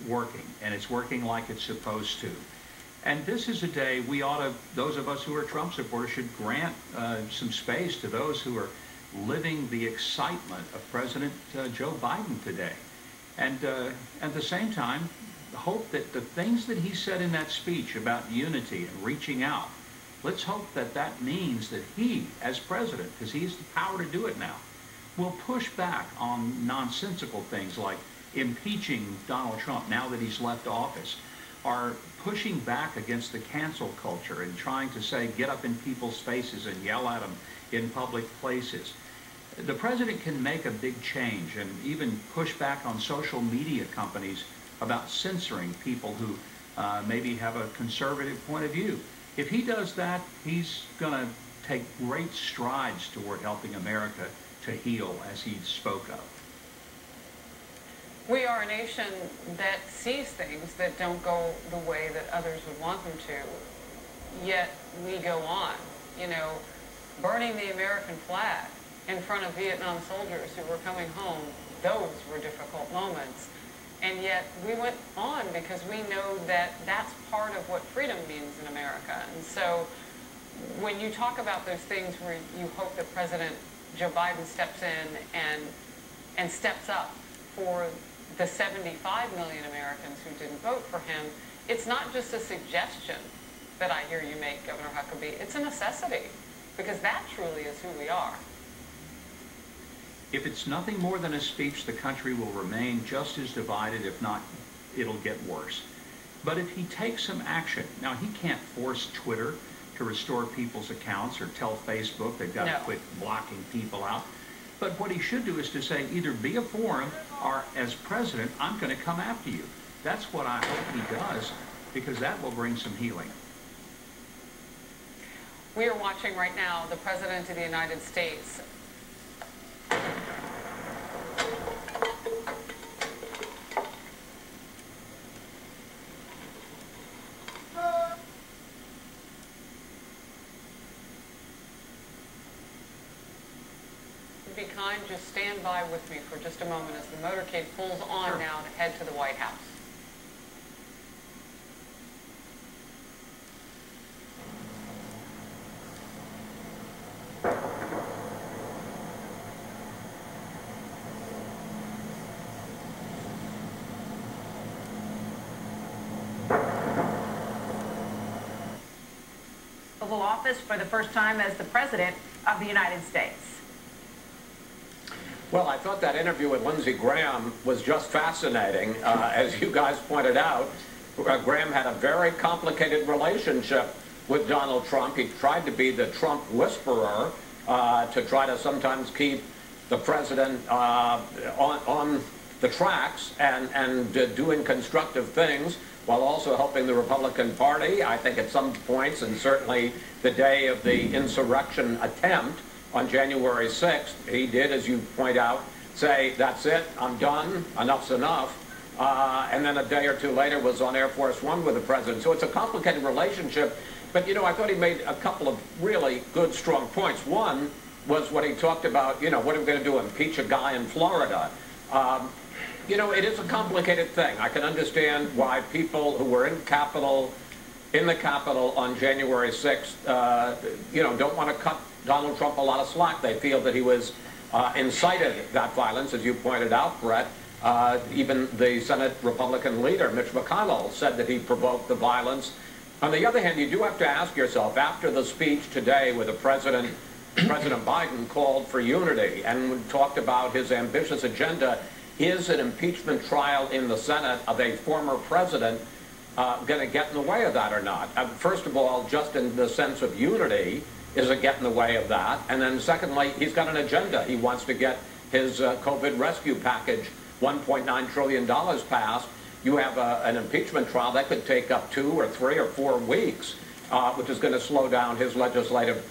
working, and it's working like it's supposed to. And this is a day we ought to, those of us who are Trump supporters, should grant some space to those who are living the excitement of President Joe Biden today. And at the same time, hope that the things that he said in that speech about unity and reaching out, let's hope that that means that he, as president, because he has the power to do it now, will push back on nonsensical things like impeaching Donald Trump now that he's left office, or pushing back against the cancel culture and trying to say, get up in people's faces and yell at them in public places. The president can make a big change and even push back on social media companies about censoring people who maybe have a conservative point of view. If he does that, he's going to take great strides toward helping America to heal, as he spoke of. We are a nation that sees things that don't go the way that others would want them to, yet we go on. You know, burning the American flag in front of Vietnam soldiers who were coming home, those were difficult moments. And yet we went on because we know that that's part of what freedom means in America. And so when you talk about those things where you hope that President Joe Biden steps in and steps up for the 75 million Americans who didn't vote for him, it's not just a suggestion that I hear you make, Governor Huckabee. It's a necessity, because that truly is who we are. If it's nothing more than a speech, the country will remain just as divided, if not, it'll get worse. But if he takes some action, now he can't force Twitter to restore people's accounts or tell Facebook they've got to quit blocking people out. But what he should do is to say, either be a forum or, as president, I'm going to come after you. That's what I hope he does, because that will bring some healing. We are watching right now the President of the United States be kind, just stand by with me for just a moment as the motorcade pulls on now to head to the White House. Oval Office for the first time as the President of the United States. Well, I thought that interview with Lindsey Graham was just fascinating. As you guys pointed out, Graham had a very complicated relationship with Donald Trump. He tried to be the Trump whisperer to try to sometimes keep the president on the tracks and doing constructive things while also helping the Republican Party. I think at some points, and certainly the day of the insurrection attempt, on January 6th, he did, as you point out, say, that's it, I'm done, enough's enough. And then a day or two later was on Air Force One with the president. So it's a complicated relationship. But, you know, I thought he made a couple of really good, strong points. One was what he talked about, you know, what are we going to do, impeach a guy in Florida? You know, it is a complicated thing. I can understand why people who were in the Capitol on January 6th, you know, don't want to cut Donald Trump a lot of slack. They feel that he was incited that violence, as you pointed out, Brett. Even the Senate Republican leader, Mitch McConnell, said that he provoked the violence. On the other hand, you do have to ask yourself, after the speech today where the President Biden called for unity and talked about his ambitious agenda, is an impeachment trial in the Senate of a former president going to get in the way of that or not? First of all, just in the sense of unity, is it get in the way of that? And then secondly, he's got an agenda. He wants to get his COVID rescue package, $1.9 trillion passed. You have an impeachment trial that could take up 2 or 3 or 4 weeks, which is going to slow down his legislative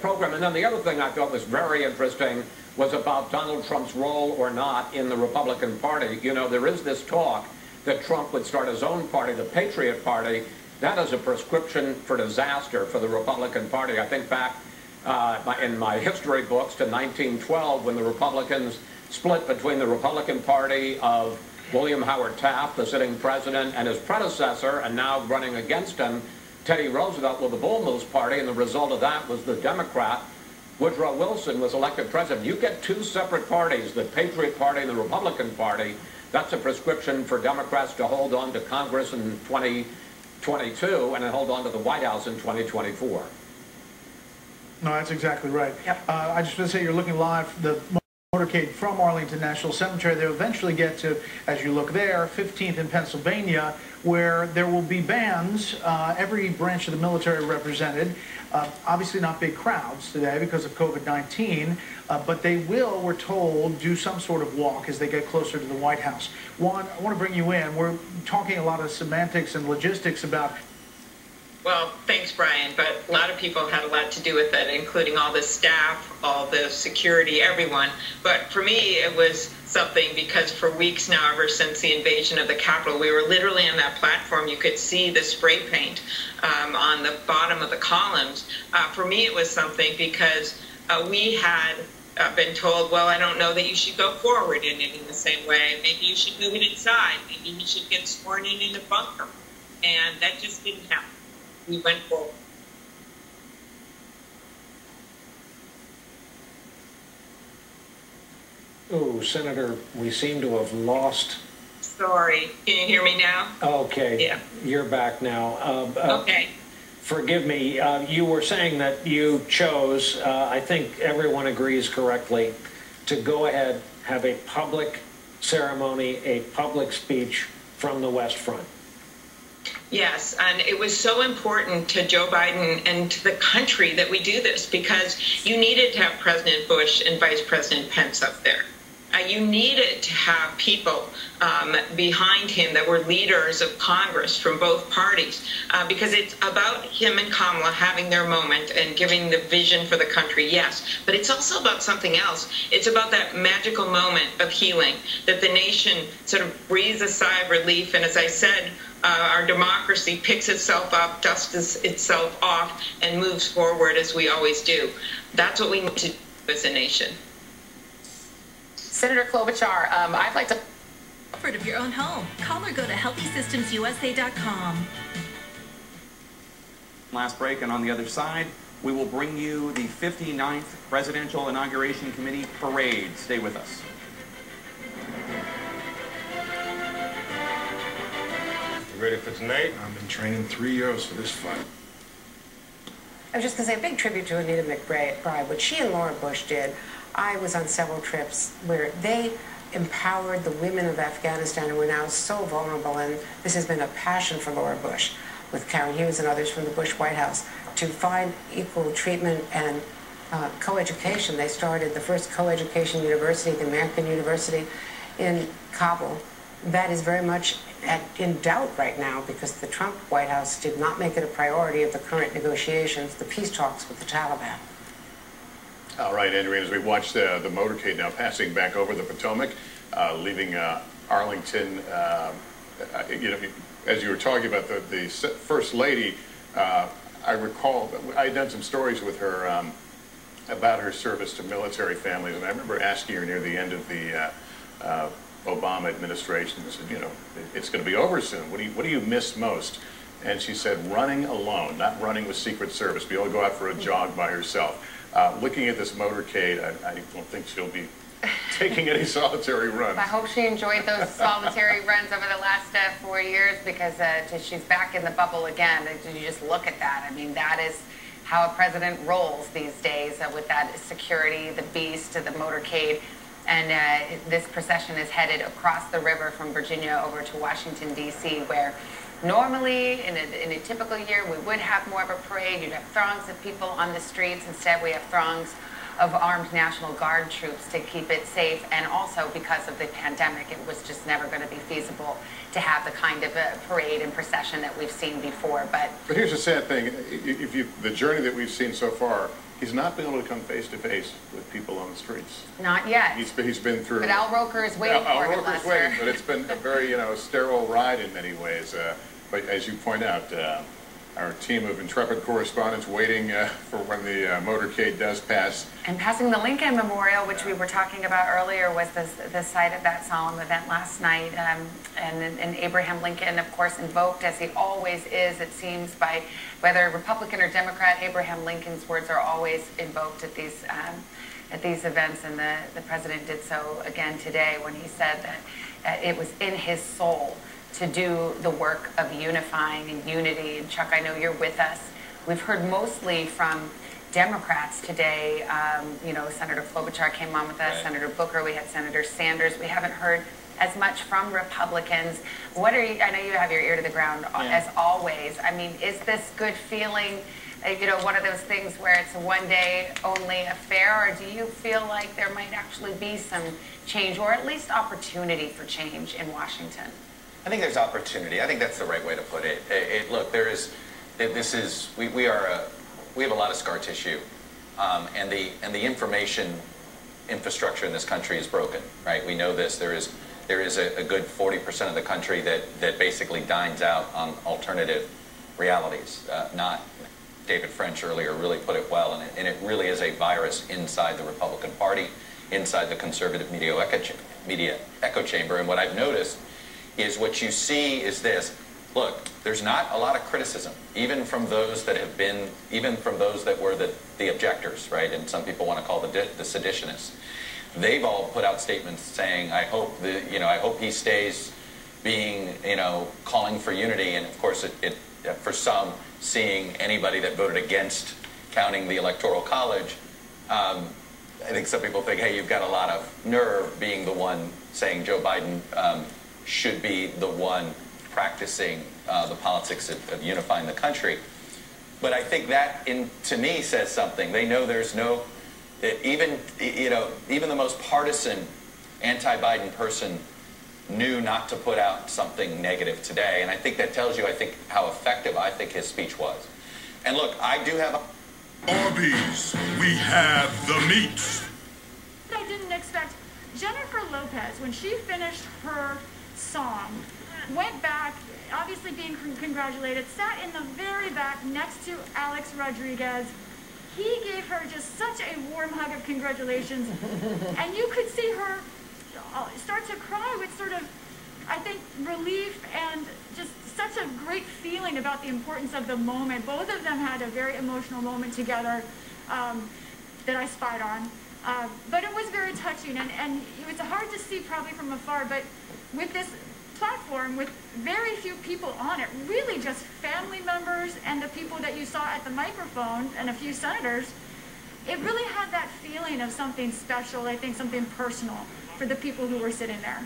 program. And then the other thing I thought was very interesting was about Donald Trump's role or not in the Republican Party. You know, there is this talk that Trump would start his own party, the Patriot Party. That is a prescription for disaster for the Republican Party. I think back in my history books to 1912 when the Republicans split between the Republican Party of William Howard Taft, the sitting president, and his predecessor, and now running against him, Teddy Roosevelt with the Bull Moose Party, and the result of that was the Democrat, Woodrow Wilson, was elected president. You get two separate parties, the Patriot Party and the Republican Party. That's a prescription for Democrats to hold on to Congress in 2022 and then hold on to the White House in 2024. No, that's exactly right. Yep. I just want to say you're looking live. The motorcade from Arlington National Cemetery. They'll eventually get to, as you look there, 15th in Pennsylvania, where there will be bands, every branch of the military represented. Obviously not big crowds today because of COVID-19, but they will, we're told, do some sort of walk as they get closer to the White House. Juan, I want to bring you in. We're talking a lot of semantics and logistics about. Well, thanks, Brian, but a lot of people had a lot to do with it, including all the staff, all the security, everyone. But for me, it was something because for weeks now, ever since the invasion of the Capitol, we were literally on that platform. You could see the spray paint on the bottom of the columns. For me, it was something because we had been told, well, I don't know that you should go forward in it in the same way. Maybe you should move it inside. Maybe you should get sworn in a bunker. And that just didn't happen. We went forward. Oh, Senator, we seem to have lost. Sorry, can you hear me now? Okay, Yeah. You're back now. Okay. Forgive me, you were saying that you chose, I think everyone agrees correctly, to go ahead, have a public ceremony, a public speech from the West Front. Yes, and it was so important to Joe Biden and to the country that we do this because you needed to have President Bush and Vice President Pence up there. You needed to have people behind him that were leaders of Congress from both parties because it's about him and Kamala having their moment and giving the vision for the country, yes. But it's also about something else. It's about that magical moment of healing that the nation sort of breathes a sigh of relief. And as I said, our democracy picks itself up, dusts itself off, and moves forward as we always do. That's what we need to do as a nation. Senator Klobuchar, I'd like to. Comfort of your own home. Call or go to healthysystemsusa.com. Last break, and on the other side, we will bring you the 59th Presidential Inauguration Committee Parade. Stay with us. You ready for tonight? I've been training 3 years for this fight. I was just going to say, a big tribute to Anita McBride. What she and Laura Bush did, I was on several trips where they empowered the women of Afghanistan who were now so vulnerable, and this has been a passion for Laura Bush, with Karen Hughes and others from the Bush White House, to find equal treatment and co-education. They started the first co-education university, the American University in Kabul. That is very much in doubt right now because the Trump White House did not make it a priority of the current negotiations, the peace talks with the Taliban. All right, Andrea, as we watch the motorcade now passing back over the Potomac, leaving Arlington, you know, as you were talking about the First Lady, I recall I had done some stories with her about her service to military families, and I remember asking her near the end of the Obama administration, I said, you know, it's going to be over soon. What do you miss most? And she said, running alone, not running with Secret Service, be able to go out for a jog by herself. Looking at this motorcade, I don't think she'll be taking any solitary runs. I hope she enjoyed those solitary runs over the last 4 years because she's back in the bubble again. You just look at that. I mean, that is how a president rolls these days with that security, the beast, the motorcade. And this procession is headed across the river from Virginia over to Washington, D.C., where normally, in a typical year, we would have more of a parade. You'd have throngs of people on the streets. Instead, we have throngs of armed National Guard troops to keep it safe. And also, because of the pandemic, it was just never going to be feasible to have the kind of a parade and procession that we've seen before. But here's the sad thing. The journey that we've seen so far, he's not been able to come face to face with people on the streets. Not yet. He's been through. But Al Roker is waiting for him, Roker's waiting, but it's been a very sterile ride in many ways. But as you point out, our team of intrepid correspondents waiting for when the motorcade does pass. And passing the Lincoln Memorial, which we were talking about earlier, was the site of that solemn event last night. And Abraham Lincoln, of course, invoked, as he always is, it seems, by whether Republican or Democrat, Abraham Lincoln's words are always invoked at these events. And the president did so again today when he said that it was in his soul to do the work of unifying and unity. And Chuck, I know you're with us. We've heard mostly from Democrats today. You know, Senator Klobuchar came on with us, right. Senator Booker, we had Senator Sanders. We haven't heard as much from Republicans. What are you, I know you have your ear to the ground as always. I mean, is this good feeling, you know, one of those things where it's a one-day only affair, or do you feel like there might actually be some change, or at least opportunity for change in Washington? I think there's opportunity. I think that's the right way to put it. Look, we have a lot of scar tissue, and the information infrastructure in this country is broken, right? We know this. There is a good 40% of the country that basically dines out on alternative realities. Not David French earlier really put it well, and it really is a virus inside the Republican Party, inside the conservative media echo chamber. And what I've noticed is what you see is this. Look, there's not a lot of criticism, even from those that have been, even from those that were the objectors, right? And some people want to call the seditionists. They've all put out statements saying, I hope he stays being, calling for unity. And of course, for some, seeing anybody that voted against counting the Electoral College, I think some people think, hey, you've got a lot of nerve being the one saying Joe Biden should be the one practicing the politics of unifying the country. But I think that, to me, says something. They know there's no, even the most partisan anti-Biden person knew not to put out something negative today. And I think that tells you, how effective I think his speech was. And look, I do have Arby's, we have the meats. I didn't expect Jennifer Lopez, when she finished her song, went back, obviously being congratulated, sat in the very back next to Alex Rodriguez. He gave her just such a warm hug of congratulations, and you could see her start to cry with sort of, I think, relief and just such a great feeling about the importance of the moment. Both of them had a very emotional moment together that I spied on. But it was very touching, and it was hard to see probably from afar, but with this platform with very few people on it, really just family members and the people that you saw at the microphone and a few senators, it really had that feeling of something special, I think something personal for the people who were sitting there.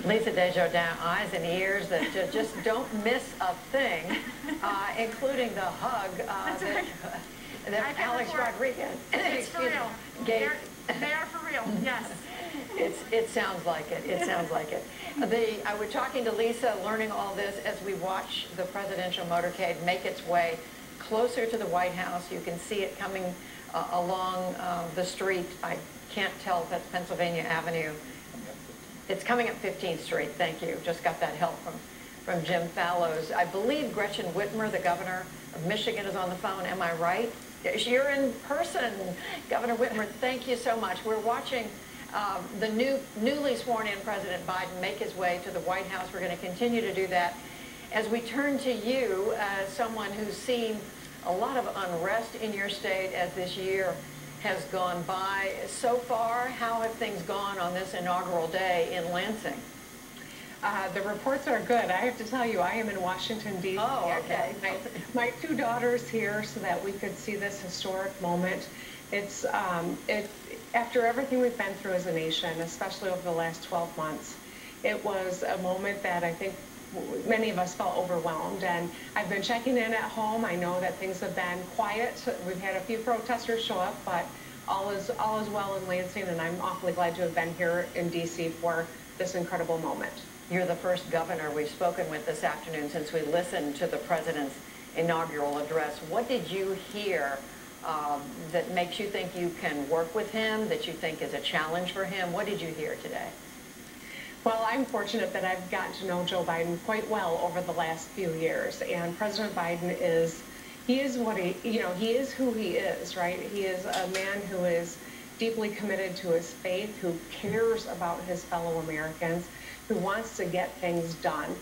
Lisa Desjardins, eyes and ears that just don't miss a thing, including the hug that Alex Rodriguez it's for real. gave. They are for real, yes. It sounds like it. It sounds like it. I was talking to Lisa, learning all this as we watch the presidential motorcade make its way closer to the White House. You can see it coming along the street. I can't tell if that's Pennsylvania Avenue. It's coming up 15th Street. Thank you. Just got that help from Jim Fallows. I believe Gretchen Whitmer, the governor of Michigan, is on the phone. Am I right? You're in person, Governor Whitmer. Thank you so much. We're watching the newly sworn-in President Biden make his way to the White House. We're going to continue to do that. As we turn to you, as someone who's seen a lot of unrest in your state as this year has gone by, so far, how have things gone on this inaugural day in Lansing? The reports are good. I have to tell you, I am in Washington, D.C. Oh, okay. My two daughters here so that we could see this historic moment. It's after everything we've been through as a nation, especially over the last 12 months, it was a moment that I think many of us felt overwhelmed. And I've been checking in at home. I know that things have been quiet. We've had a few protesters show up, but all is well in Lansing, and I'm awfully glad to have been here in D.C. for this incredible moment. You're the first governor we've spoken with this afternoon since we listened to the president's inaugural address. What did you hear that makes you think you can work with him, that you think is a challenge for him? What did you hear today? Well, I'm fortunate that I've gotten to know Joe Biden quite well over the last few years, and President Biden he is who he is, right? He is a man who is deeply committed to his faith, who cares about his fellow Americans, who wants to get things done.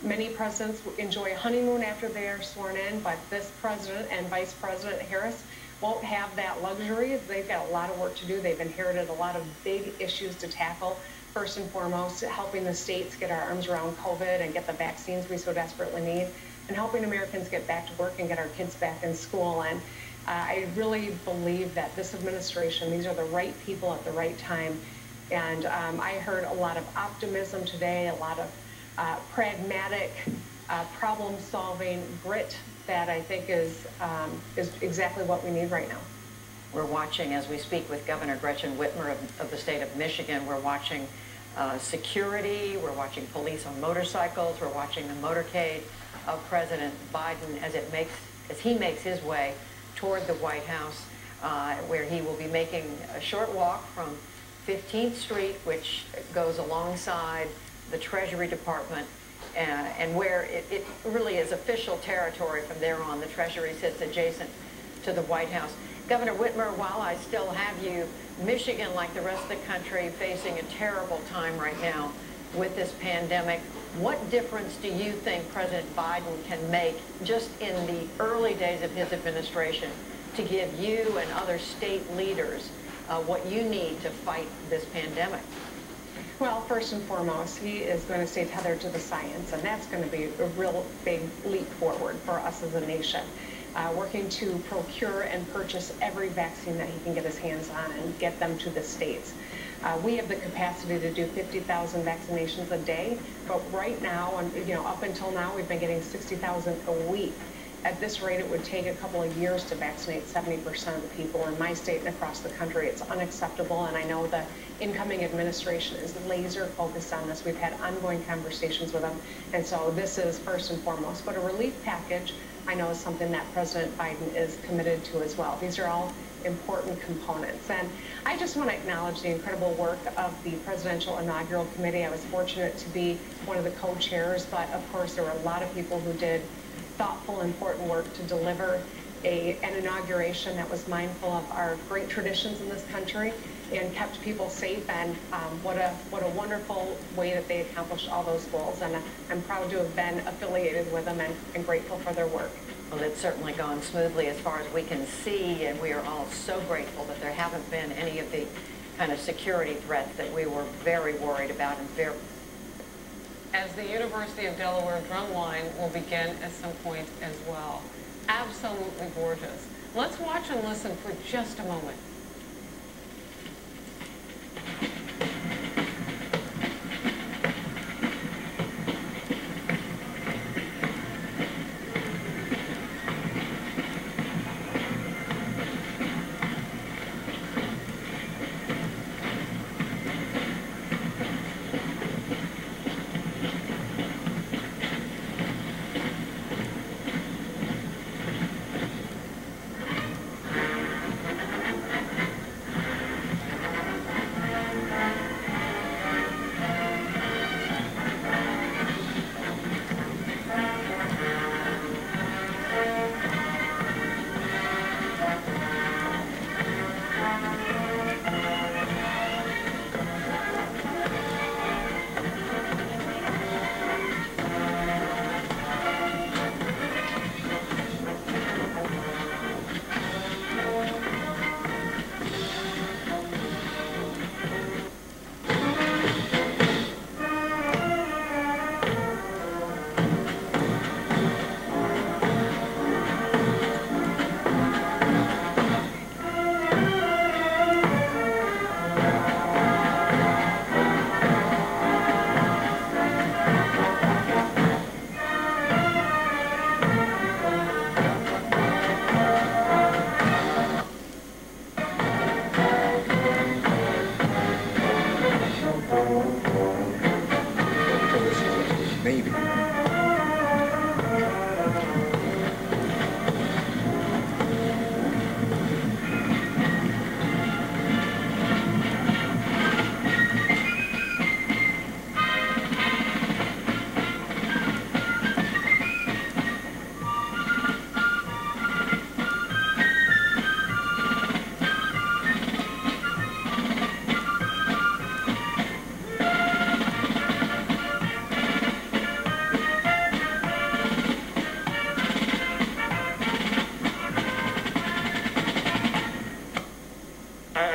Many presidents enjoy a honeymoon after they are sworn in, but this president and Vice President Harris won't have that luxury. They've got a lot of work to do. They've inherited a lot of big issues to tackle. First and foremost, helping the states get our arms around COVID and get the vaccines we so desperately need, and helping Americans get back to work and get our kids back in school. And I really believe that this administration, these are the right people at the right time. And I heard a lot of optimism today, a lot of pragmatic, problem-solving grit that I think is exactly what we need right now. We're watching, as we speak with Governor Gretchen Whitmer of the state of Michigan, we're watching security, we're watching police on motorcycles, we're watching the motorcade of President Biden as he makes his way toward the White House, where he will be making a short walk from 15th Street, which goes alongside the Treasury Department, and where it really is official territory from there on. The Treasury sits adjacent to the White House. Governor Whitmer, while I still have you, Michigan, like the rest of the country, facing a terrible time right now with this pandemic. What difference do you think President Biden can make just in the early days of his administration to give you and other state leaders what you need to fight this pandemic? Well, first and foremost, he is going to stay tethered to the science, and that's going to be a real big leap forward for us as a nation. Working to procure and purchase every vaccine that he can get his hands on and get them to the states. We have the capacity to do 50,000 vaccinations a day, but right now, and up until now, we've been getting 60,000 a week. At this rate, it would take a couple of years to vaccinate 70% of the people in my state and across the country. It's unacceptable, and I know the incoming administration is laser focused on this. We've had ongoing conversations with them, and so this is first and foremost. But a relief package, I know, is something that President Biden is committed to as well. These are all important components. And I just want to acknowledge the incredible work of the Presidential Inaugural Committee. I was fortunate to be one of the co-chairs, but of course there were a lot of people who did thoughtful, important work to deliver an inauguration that was mindful of our great traditions in this country and kept people safe. And what a wonderful way that they accomplished all those goals. And I'm proud to have been affiliated with them and grateful for their work. Well, it's certainly gone smoothly as far as we can see, and we are all so grateful that there haven't been any of the kind of security threats that we were very worried about. And as the University of Delaware drumline will begin at some point as well. Absolutely gorgeous. Let's watch and listen for just a moment.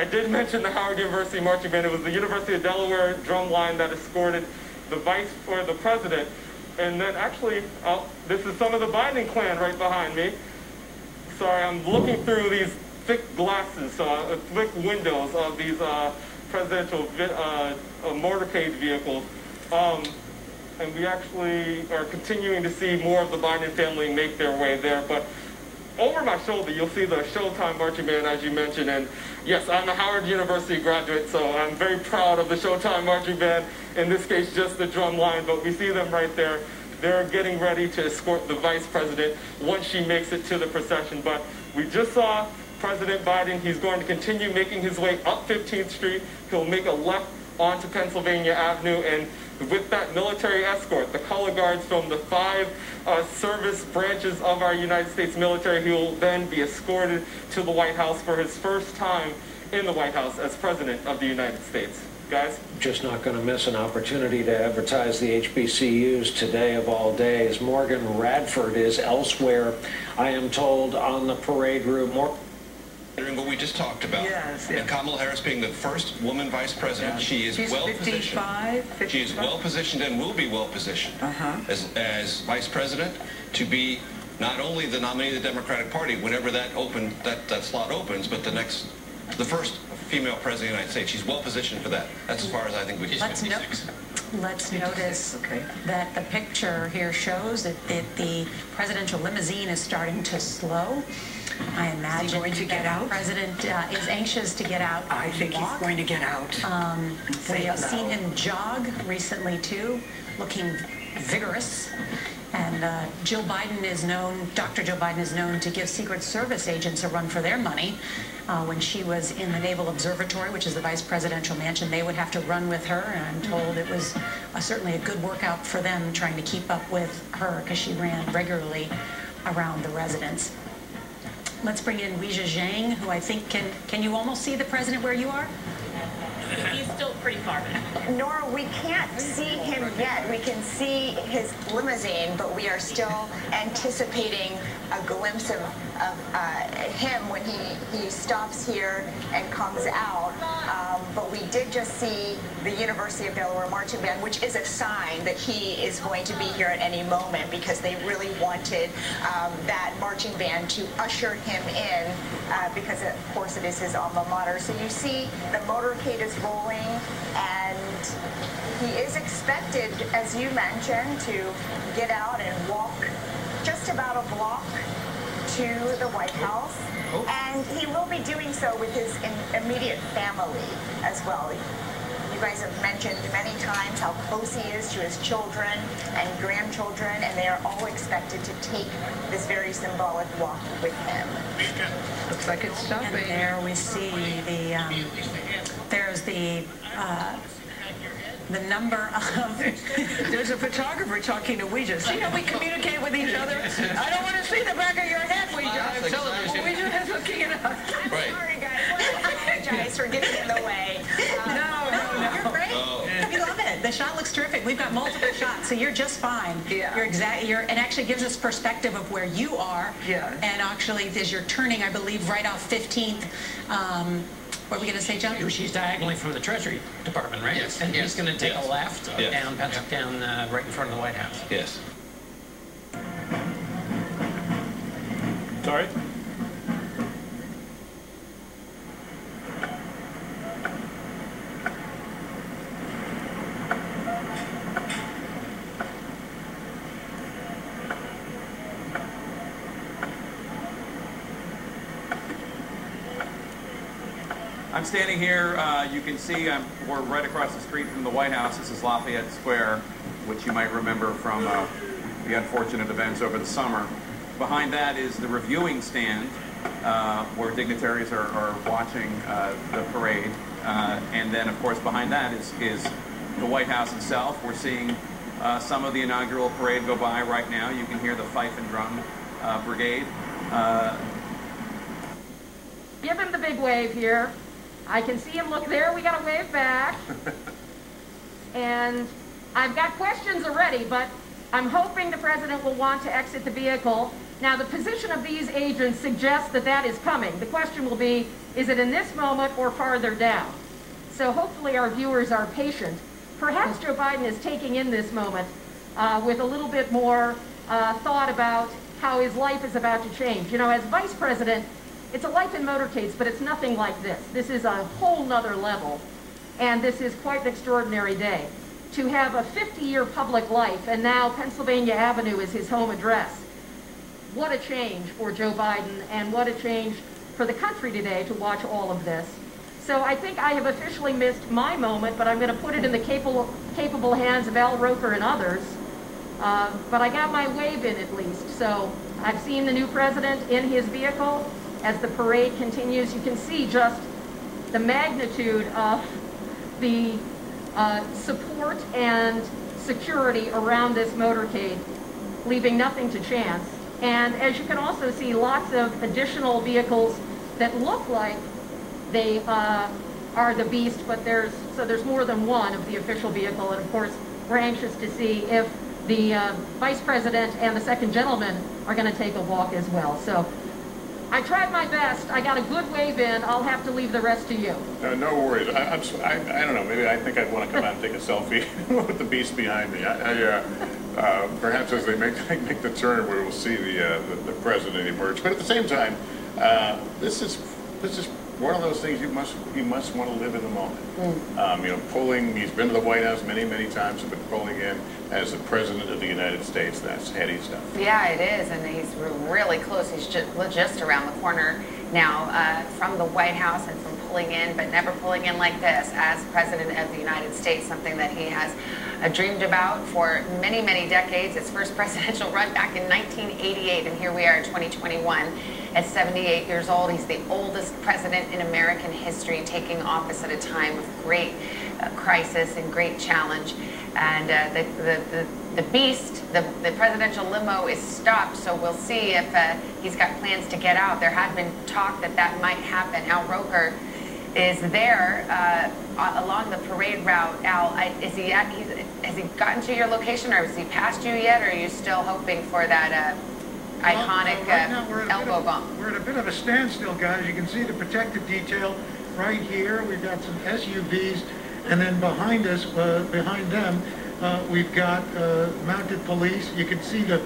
I did mention the Howard University marching band. It was the University of Delaware drum line that escorted the the president. And then actually, this is some of the Biden clan right behind me. Sorry, I'm looking through these thick glasses, thick windows of these presidential motorcade vehicles. And we actually are continuing to see more of the Biden family make their way there. But over my shoulder, you'll see the Showtime marching band, as you mentioned. And yes, I'm a Howard University graduate, so I'm very proud of the Showtime marching band. In this case, just the drum line, but we see them right there. They're getting ready to escort the vice president once she makes it to the procession. But we just saw President Biden. He's going to continue making his way up 15th Street. He'll make a left onto Pennsylvania Avenue, and with that military escort, the color guards from the 5 service branches of our United States military, he will then be escorted to the White House for his first time in the White House as President of the United States. Guys? Just not going to miss an opportunity to advertise the HBCUs today of all days. Morgan Radford is elsewhere, I am told, on the parade route. What we just talked about. Yes, and Kamala Harris being the first woman vice president, she is well positioned. 55. She is well positioned and will be well positioned as vice president to be not only the nominee of the Democratic Party whenever that slot opens, but the first female president of the United States. She's well positioned for that. That's as far as I think we can. Let's notice that the picture here shows that the presidential limousine is starting to slow. I imagine going to get out? The president is anxious to get out. I think he's going to get out. We have seen him jog recently too, looking vigorous. And Dr. Joe Biden is known to give Secret Service agents a run for their money. When she was in the Naval Observatory, which is the vice presidential mansion, they would have to run with her. And I'm told it was certainly a good workout for them trying to keep up with her because she ran regularly around the residence. Let's bring in Weijia Zhang, who I think can you almost see the president where you are? He's still pretty far back. Nora, we can't see him yet. We can see his limousine, but we are still anticipating a glimpse of him when he stops here and comes out. But we did just see the University of Delaware marching band, which is a sign that he is going to be here at any moment because they really wanted that marching band to usher him in because, of course, it is his alma mater. So you see the motorcade is rolling, and he is expected, as you mentioned, to get out and walk just about a block to the White House. And he will be doing so with his immediate family as well. You guys have mentioned many times how close he is to his children and grandchildren, and they are all expected to take this very symbolic walk with him. Looks like it's stopping. And there we see there's the number of... There's a photographer talking to Weijia. See how we communicate with each other? I don't want to see the back of your head, Weijia. Weijia is looking it up. Right. Sorry, guys. I apologize for getting in the way. No, you're great. We love it. The shot looks terrific. We've got multiple shots, so you're just fine. Yeah. It actually gives us perspective of where you are. Yeah. And actually, as you're turning, I believe, right off 15th. What are we going to say, John? She's diagonally from the Treasury Department, right? Yes. And he's going to take a left down right in front of the White House. Yes. Sorry? I'm standing here, you can see we're right across the street from the White House. This is Lafayette Square, which you might remember from the unfortunate events over the summer. Behind that is the reviewing stand where dignitaries are watching the parade. And then, of course, behind that is the White House itself. We're seeing some of the inaugural parade go by right now. You can hear the fife and drum brigade. Give him the big wave here. I can see him look there. We got to wave back. And I've got questions already, but I'm hoping the president will want to exit the vehicle. Now, the position of these agents suggests that that is coming. The question will be, is it in this moment or farther down? So hopefully our viewers are patient. Perhaps Joe Biden is taking in this moment with a little bit more thought about how his life is about to change. You know, as vice president, it's a life in motorcades, but it's nothing like this. This is a whole nother level, and this is quite an extraordinary day. To have a 50-year public life, and now Pennsylvania Avenue is his home address. What a change for Joe Biden, and what a change for the country today to watch all of this. So I think I have officially missed my moment, but I'm going to put it in the capable hands of Al Roker and others. But I got my wave in at least. So I've seen the new president in his vehicle. As the parade continues, you can see just the magnitude of the support and security around this motorcade, leaving nothing to chance. And as you can also see, lots of additional vehicles that look like they are the beast, but there's more than one of the official vehicle. And of course, we're anxious to see if the vice president and the second gentleman are going to take a walk as well. So I tried my best. I got a good wave in. I'll have to leave the rest to you. No worries. I don't know. Maybe I think I'd want to come out and take a selfie with the beast behind me. Perhaps as they make the turn, we will see the president emerge. But at the same time, this is one of those things you must want to live in the moment. You know, he's been to the White House many times, but pulling in as the President of the United States, that's heady stuff. Yeah, it is, and he's really close. He's just around the corner now from the White House and from pulling in, but never pulling in like this as President of the United States, something that he has dreamed about for many decades. His first presidential run back in 1988, and here we are in 2021. At 78 years old, he's the oldest president in American history, taking office at a time of great crisis and great challenge. And the beast, the presidential limo is stopped, so we'll see if he's got plans to get out. There had been talk that might happen. Al Roker is there along the parade route. Al, has he gotten to your location, or has he passed you yet, or are you still hoping for that iconic right now elbow bump? We're at a bit of a standstill, guys. You can see the protective detail right here. We've got some SUVs, and then behind us, behind them, we've got mounted police. You can see the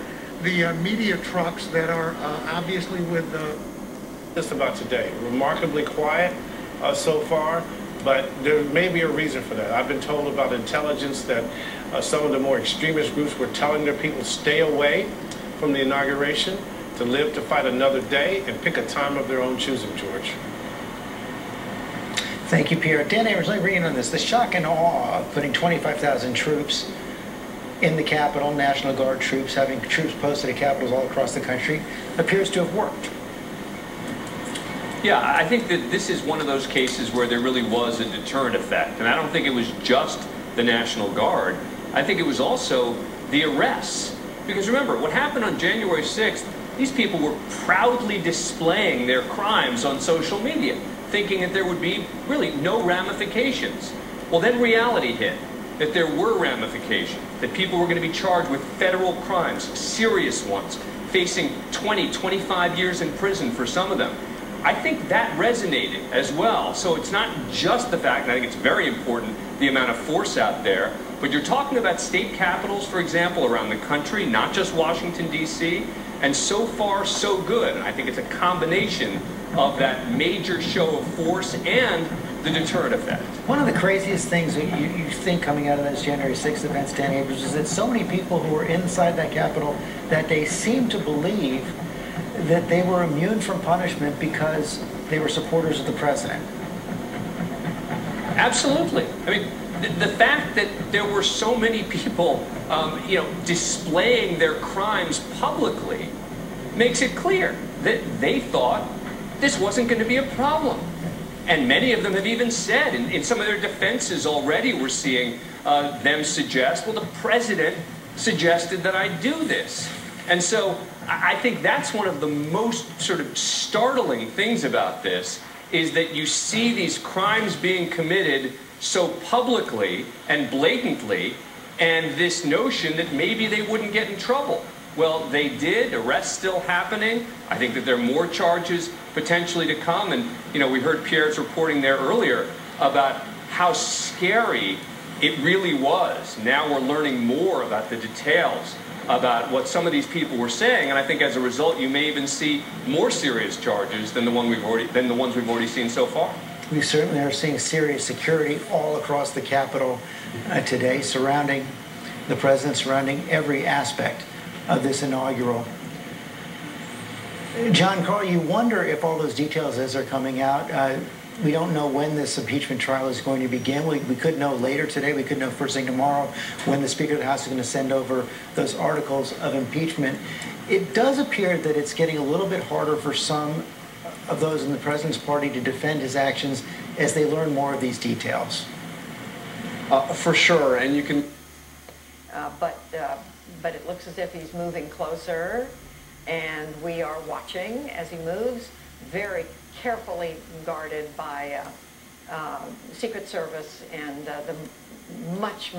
media trucks that are obviously with just about today. Remarkably quiet so far, but there may be a reason for that. I've been told about intelligence that some of the more extremist groups were telling their people stay away from the inauguration, to live to fight another day, and pick a time of their own choosing, George. Thank you, Pierre. Dan Abrams, let me bring in on this. The shock and awe of putting 25,000 troops in the Capitol, National Guard troops, having troops posted at capitals all across the country, appears to have worked. Yeah, I think that this is one of those cases where there really was a deterrent effect. And I don't think it was just the National Guard. I think it was also the arrests. Because remember, what happened on January 6th, these people were proudly displaying their crimes on social media, thinking that there would be really no ramifications. Well, then reality hit, that there were ramifications, that people were going to be charged with federal crimes, serious ones, facing 20, 25 years in prison for some of them. I think that resonated as well. So it's not just the fact, and I think it's very important, the amount of force out there, but you're talking about state capitals, for example, around the country, not just Washington, D.C., and so far, so good. And I think it's a combination of that major show of force and the deterrent effect. One of the craziest things that you think coming out of those January 6th events, Dan Abrams, is that so many people who were inside that Capitol that they seem to believe that they were immune from punishment because they were supporters of the president. Absolutely. I mean, the fact that there were so many people, displaying their crimes publicly makes it clear that they thought this wasn't going to be a problem. And many of them have even said, in some of their defenses already, we're seeing them suggest, well, the president suggested that I do this. And so I think that's one of the most sort of startling things about this, is that you see these crimes being committed so publicly and blatantly, and this notion that maybe they wouldn't get in trouble. Well, they did. Arrests still happening. I think that there are more charges potentially to come. And, you know, we heard Pierre's reporting there earlier about how scary it really was. Now we're learning more about the details about what some of these people were saying, and I think as a result you may even see more serious charges than the ones we've already seen so far. We certainly are seeing serious security all across the Capitol today, surrounding the president, surrounding every aspect of this inaugural. John Carl, you wonder if all those details as they're coming out, we don't know when this impeachment trial is going to begin. We could know later today. We could know first thing tomorrow when the Speaker of the House is going to send over those articles of impeachment. It does appear that it's getting a little bit harder for some of those in the president's party to defend his actions as they learn more of these details. For sure, and you can... But it looks as if he's moving closer, and we are watching as he moves, very carefully guarded by Secret Service and the much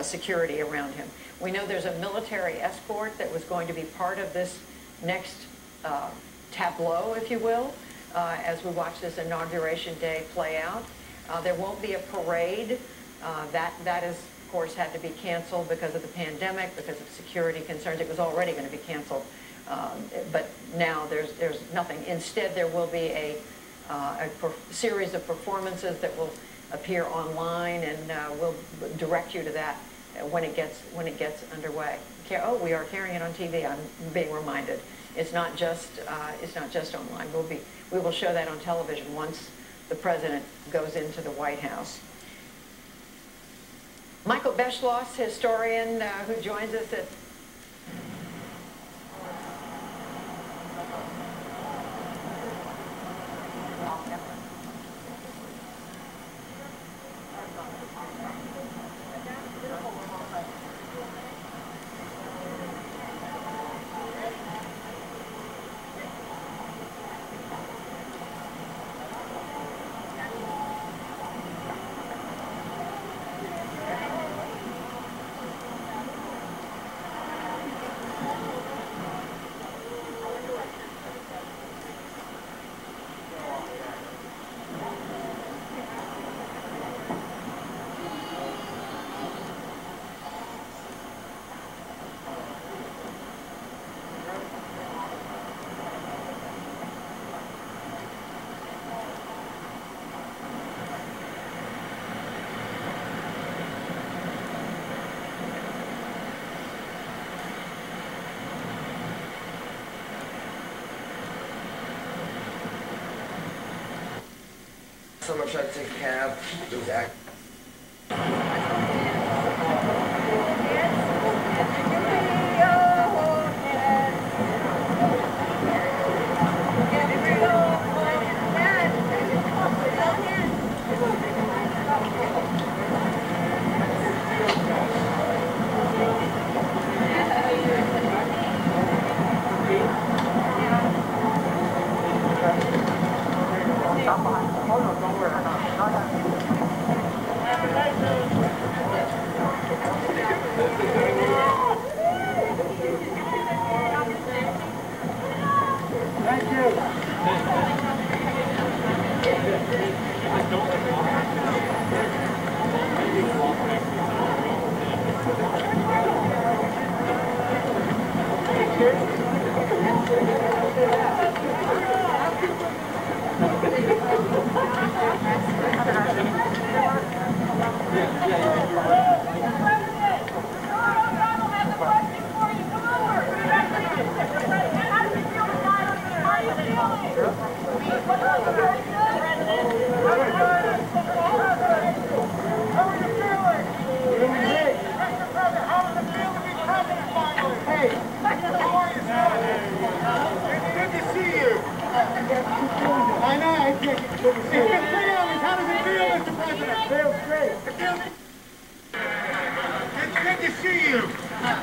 security around him. We know there's a military escort that was going to be part of this next tableau, if you will, as we watch this Inauguration Day play out. There won't be a parade. That is, of course, had to be canceled because of the pandemic, because of security concerns. It was already going to be canceled. But now there's nothing. Instead, there will be a series of performances that will appear online, and we'll direct you to that when it gets underway. Oh, we are carrying it on TV. I'm being reminded. It's not just online. We will show that on television once the president goes into the White House. Michael Beschloss, historian, who joins us at Someone tried to take a cab. It was act.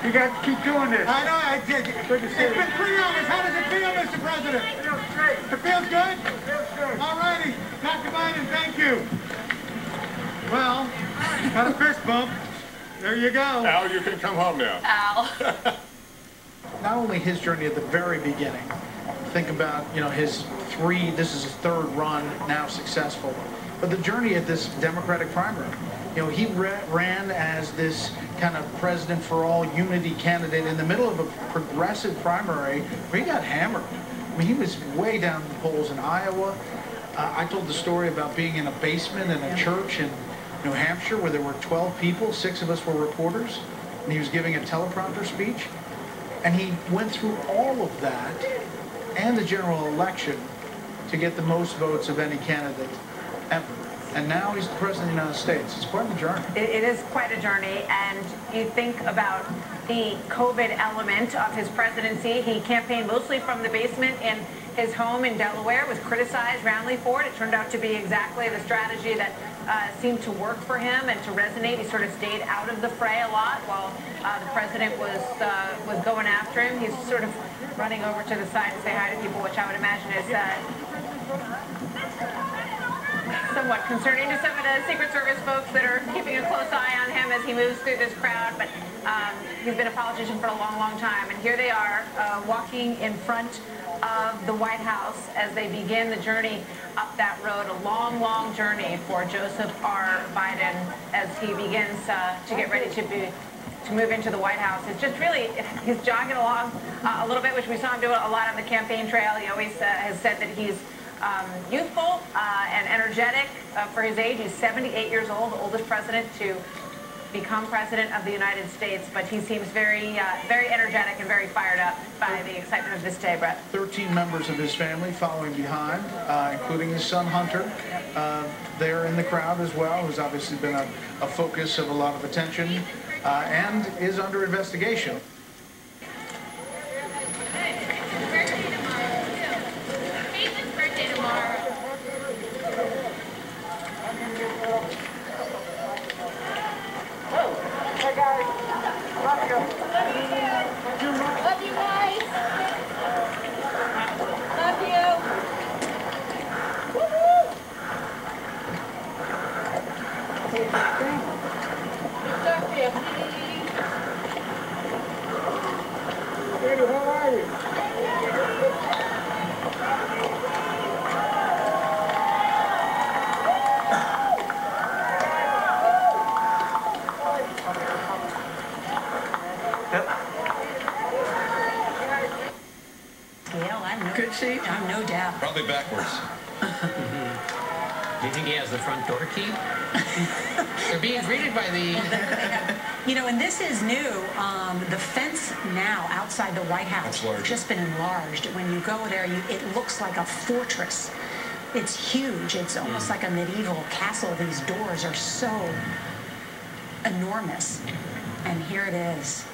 You got to keep doing this. I know, I did. Good to see you. It's been 3 hours. How does it feel, Mr. President? It feels great. It feels good? It feels good. All righty. Dr. Biden, thank you. Well, got a fist bump. There you go. Al, you can come home now. Al. Not only his journey at the very beginning, think about, this is his third run, now successful, but the journey at this Democratic primary. He ran as this kind of president for all unity candidate in the middle of a progressive primary where he got hammered. I mean, he was way down the polls in Iowa. I told the story about being in a basement in a church in New Hampshire where there were 12 people, 6 of us were reporters, and he was giving a teleprompter speech. And he went through all of that and the general election to get the most votes of any candidate ever. And now he's the president of the United States. It's quite a journey. It is quite a journey, and you think about the COVID element of his presidency. He campaigned mostly from the basement in his home in Delaware, was criticized roundly for it. It turned out to be exactly the strategy that seemed to work for him and to resonate. He sort of stayed out of the fray a lot while the president was going after him. He's sort of running over to the side to say hi to people, which I would imagine is somewhat concerning to some of the Secret Service folks that are keeping a close eye on him as he moves through this crowd. But he's been a politician for a long, long time. And here they are walking in front of the White House as they begin the journey up that road, a long, long journey for Joseph R. Biden as he begins to get ready to move into the White House. It's just really, he's jogging along a little bit, which we saw him do a lot on the campaign trail. He always has said that he's youthful and energetic for his age. He's 78 years old, the oldest president to become president of the United States, but he seems very, very energetic and very fired up by the excitement of this day, Brett. 13 members of his family following behind, including his son Hunter. They're in the crowd as well, who's obviously been a focus of a lot of attention and is under investigation. Good seat? No doubt. Probably backwards. Do you think he has the front door key? They're being greeted by the... And this is new. The fence now outside the White House has just been enlarged. When you go there, it looks like a fortress. It's huge. It's almost like a medieval castle. These doors are so enormous. And here it is.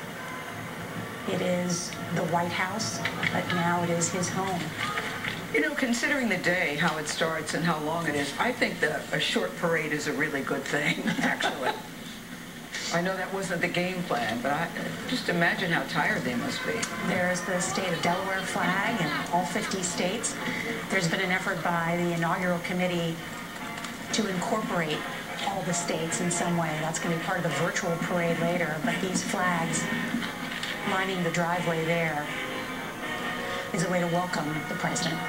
It is the White House, but now it is his home. Considering the day, how it starts and how long it is, I think that a short parade is a really good thing, actually. I know that wasn't the game plan, but just imagine how tired they must be. There's the state of Delaware flag in all 50 states. There's been an effort by the inaugural committee to incorporate all the states in some way. That's going to be part of the virtual parade later, but these flags lining the driveway there is a way to welcome the president.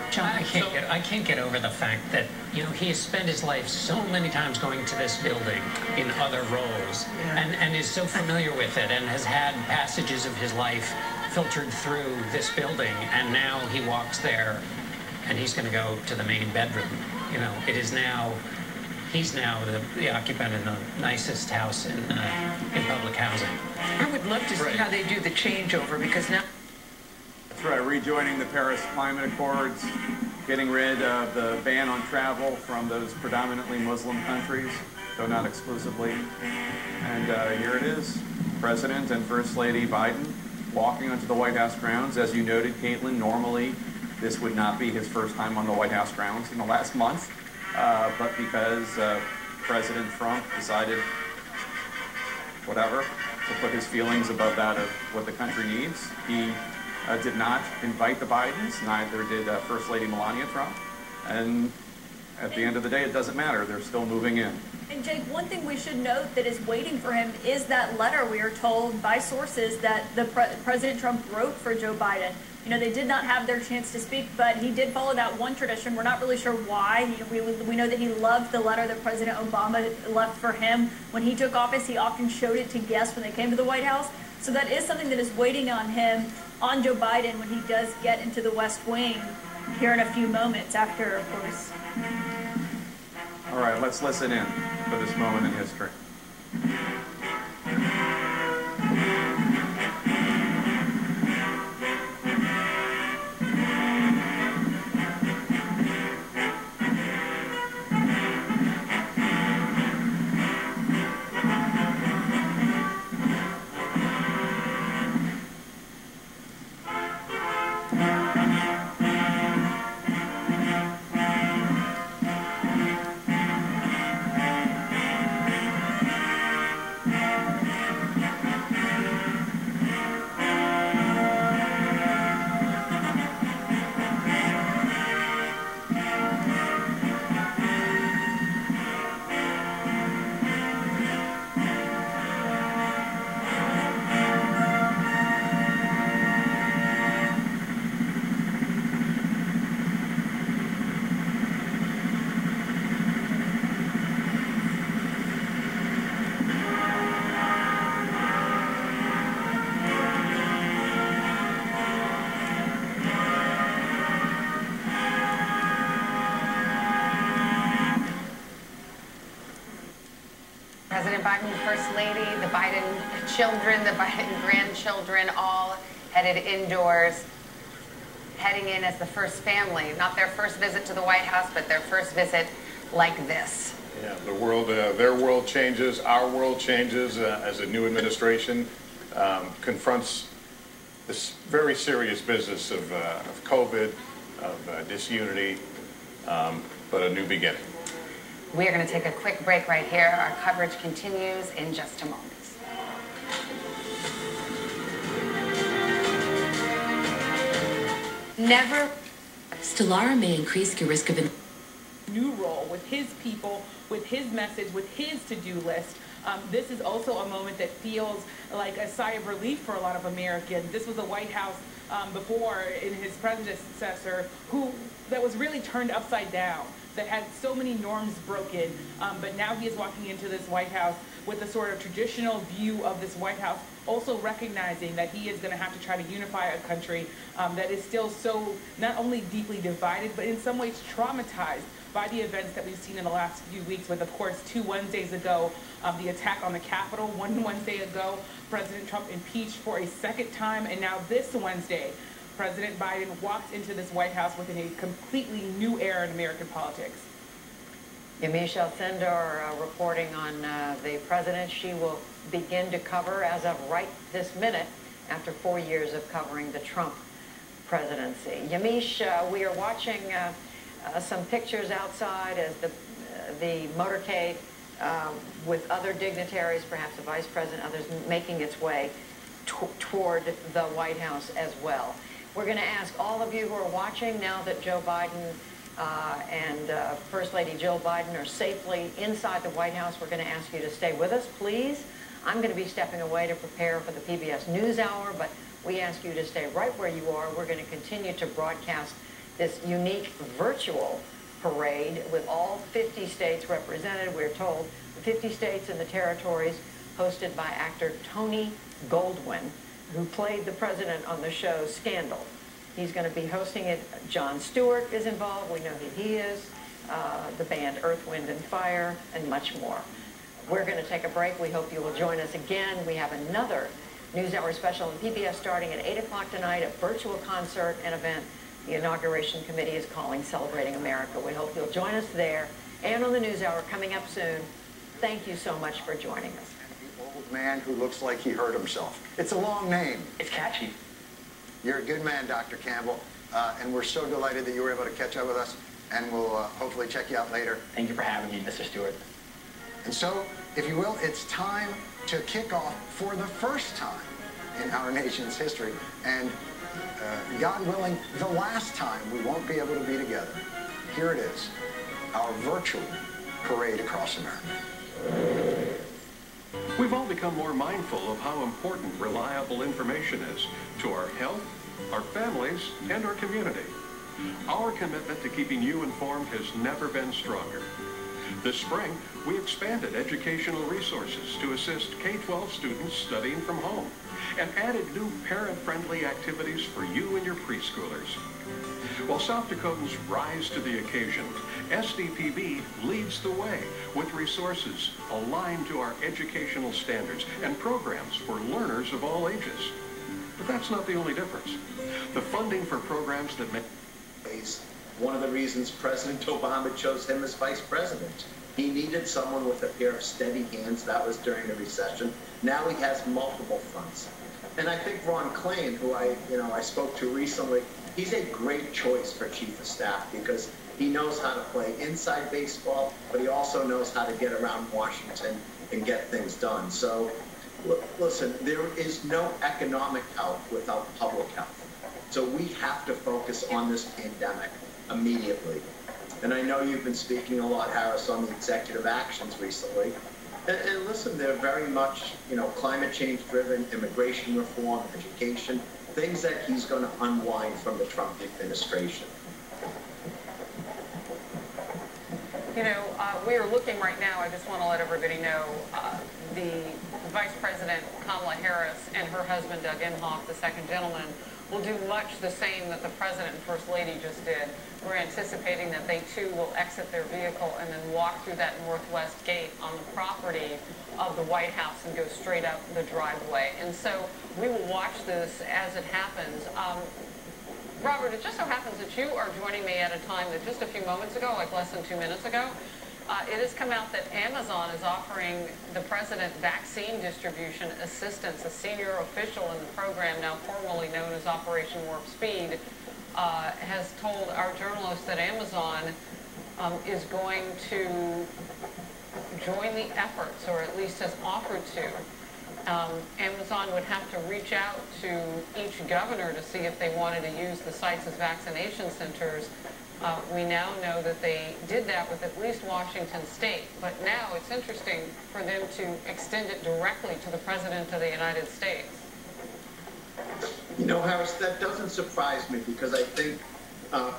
John? I can't get over the fact that, he has spent his life so many times going to this building in other roles and is so familiar with it and has had passages of his life filtered through this building, and now he walks there and he's going to go to the main bedroom. It is now, he's now the occupant in the nicest house in public housing. I would love to see how they do the changeover, because now... That's right, rejoining the Paris Climate Accords, getting rid of the ban on travel from those predominantly Muslim countries, though not exclusively. And here it is, President and First Lady Biden walking onto the White House grounds. As you noted, Caitlin, normally this would not be his first time on the White House grounds in the last month, but because President Trump decided, whatever, to put his feelings above that of what the country needs, he did not invite the Bidens, neither did First Lady Melania Trump, and at the end of the day, it doesn't matter. They're still moving in. And Jake, one thing we should note that is waiting for him is that letter we are told by sources that President Trump wrote for Joe Biden. You know, they did not have their chance to speak, but he did follow that one tradition. We're not really sure why. We know that he loved the letter that President Obama left for him. When he took office, he often showed it to guests when they came to the White House. So that is something that is waiting on him, on Joe Biden, when he does get into the West Wing here in a few moments after, of course. All right, let's listen in for this moment in history. President Biden, First Lady, the Biden children, the Biden grandchildren, all headed indoors, heading in as the first family. Not their first visit to the White House, but their first visit like this. Yeah, the world, their world changes, our world changes as a new administration confronts this very serious business of COVID, of disunity, but a new beginning. We are going to take a quick break right here. Our coverage continues in just a moment. Never. Stellara may increase your risk of new role with his people, with his message, with his to-do list. This is also a moment that feels like a sigh of relief for a lot of Americans. This was a White House before in his predecessor that was really turned upside down, that had so many norms broken, but now he is walking into this White House with a sort of traditional view of this White House, also recognizing that he is going to have to try to unify a country that is still so not only deeply divided, but in some ways traumatized by the events that we've seen in the last few weeks with, of course, 2 Wednesdays ago, the attack on the Capitol. 1 Wednesday ago, President Trump impeached for a second time, and now this Wednesday, President Biden walked into this White House within a completely new era in American politics. Yamisha Sendar reporting on the president. She will begin to cover as of right this minute after 4 years of covering the Trump presidency. Yamish, we are watching some pictures outside as the motorcade with other dignitaries, perhaps the vice president, others making its way toward the White House as well. We're going to ask all of you who are watching, now that Joe Biden and First Lady Jill Biden are safely inside the White House, we're going to ask you to stay with us, please. I'm going to be stepping away to prepare for the PBS NewsHour, but we ask you to stay right where you are. We're going to continue to broadcast this unique virtual parade with all 50 states represented. We're told the 50 states and the territories, hosted by actor Tony Goldwyn, who played the president on the show Scandal. He's going to be hosting it. Jon Stewart is involved. We know who he is. The band Earth, Wind, and Fire, and much more. We're going to take a break. We hope you will join us again. We have another NewsHour special on PBS starting at 8 o'clock tonight, a virtual concert and event the Inauguration Committee is calling Celebrating America. We hope you'll join us there and on the NewsHour coming up soon. Thank you so much for joining us. Old man who looks like he hurt himself. It's a long name. It's catchy. You're a good man, Dr. Campbell, and we're so delighted that you were able to catch up with us, and we'll hopefully check you out later. Thank you for having me, Mr. Stewart. And so, if you will, it's time to kick off for the first time in our nation's history, and God willing, the last time we won't be able to be together. Here it is, our virtual parade across America. We've all become more mindful of how important reliable information is to our health, our families, and our community. Our commitment to keeping you informed has never been stronger. This spring, we expanded educational resources to assist K-12 students studying from home and added new parent-friendly activities for you and your preschoolers. While South Dakotans rise to the occasion, SDPB leads the way with resources aligned to our educational standards and programs for learners of all ages. But that's not the only difference. The funding for programs that make... One of the reasons President Obama chose him as vice president. He needed someone with a pair of steady hands. That was during the recession. Now he has multiple fronts. And I think Ron Klain, who I spoke to recently, he's a great choice for chief of staff because he knows how to play inside baseball, but he also knows how to get around Washington and get things done. So, listen, there is no economic health without public health. So we have to focus on this pandemic immediately. And I know you've been speaking a lot, Harris, on the executive actions recently. And listen, they're very much, climate change driven, immigration reform, education, things that he's going to unwind from the Trump administration. We are looking right now, I just want to let everybody know, the Vice President Kamala Harris and her husband Doug Emhoff, the second gentleman, will do much the same that the President and First Lady just did. We're anticipating that they too will exit their vehicle and then walk through that northwest gate on the property of the White House and go straight up the driveway. And so we will watch this as it happens. Robert, it just so happens that you are joining me at a time that just a few moments ago, like less than 2 minutes ago, it has come out that Amazon is offering the president vaccine distribution assistance. A senior official in the program, now formerly known as Operation Warp Speed, has told our journalists that Amazon is going to join the efforts, or at least has offered to. Amazon would have to reach out to each governor to see if they wanted to use the sites as vaccination centers. We now know that they did that with at least Washington State, but now it's interesting for them to extend it directly to the President of the United States. Harris, that doesn't surprise me because I think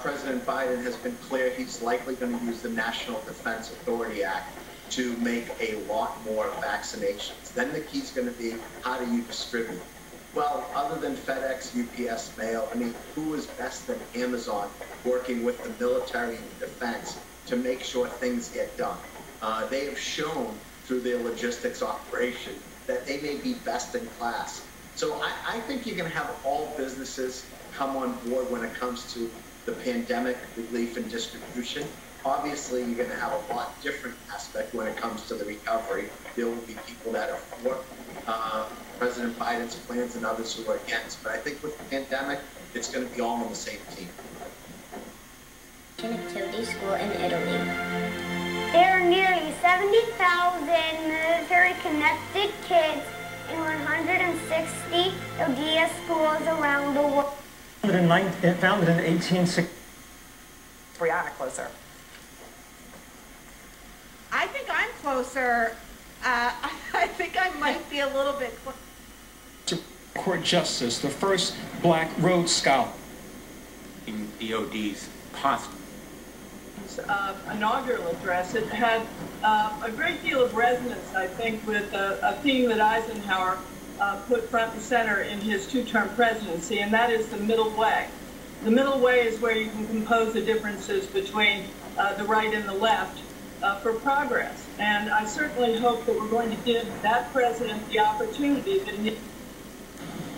President Biden has been clear he's likely going to use the National Defense Authority Act to make a lot more vaccinations. Then the key's going to be, how do you distribute? Well, other than FedEx, UPS, Mail, who is best than Amazon working with the military and defense to make sure things get done? They have shown through their logistics operation that they may be best in class. So I think you're going to have all businesses come on board when it comes to the pandemic relief and distribution. Obviously, you're going to have a lot different aspect when it comes to the recovery. There will be people that are for President Biden's plans and others who are against. But I think with the pandemic, it's going to be all on the same team. Activity school in Italy. There are nearly 70,000 military-connected kids in 160 ODS schools around the world. Founded in 1860. Brianna closer. I think I'm closer. I think I might be a little bit closer. Court Justice, the first black Rhodes Scholar. In DOD's cost. Inaugural address, it had a great deal of resonance, I think, with a theme that Eisenhower put front and center in his two-term presidency, and that is the middle way. The middle way is where you can compose the differences between the right and the left for progress. And I certainly hope that we're going to give that president the opportunity that he...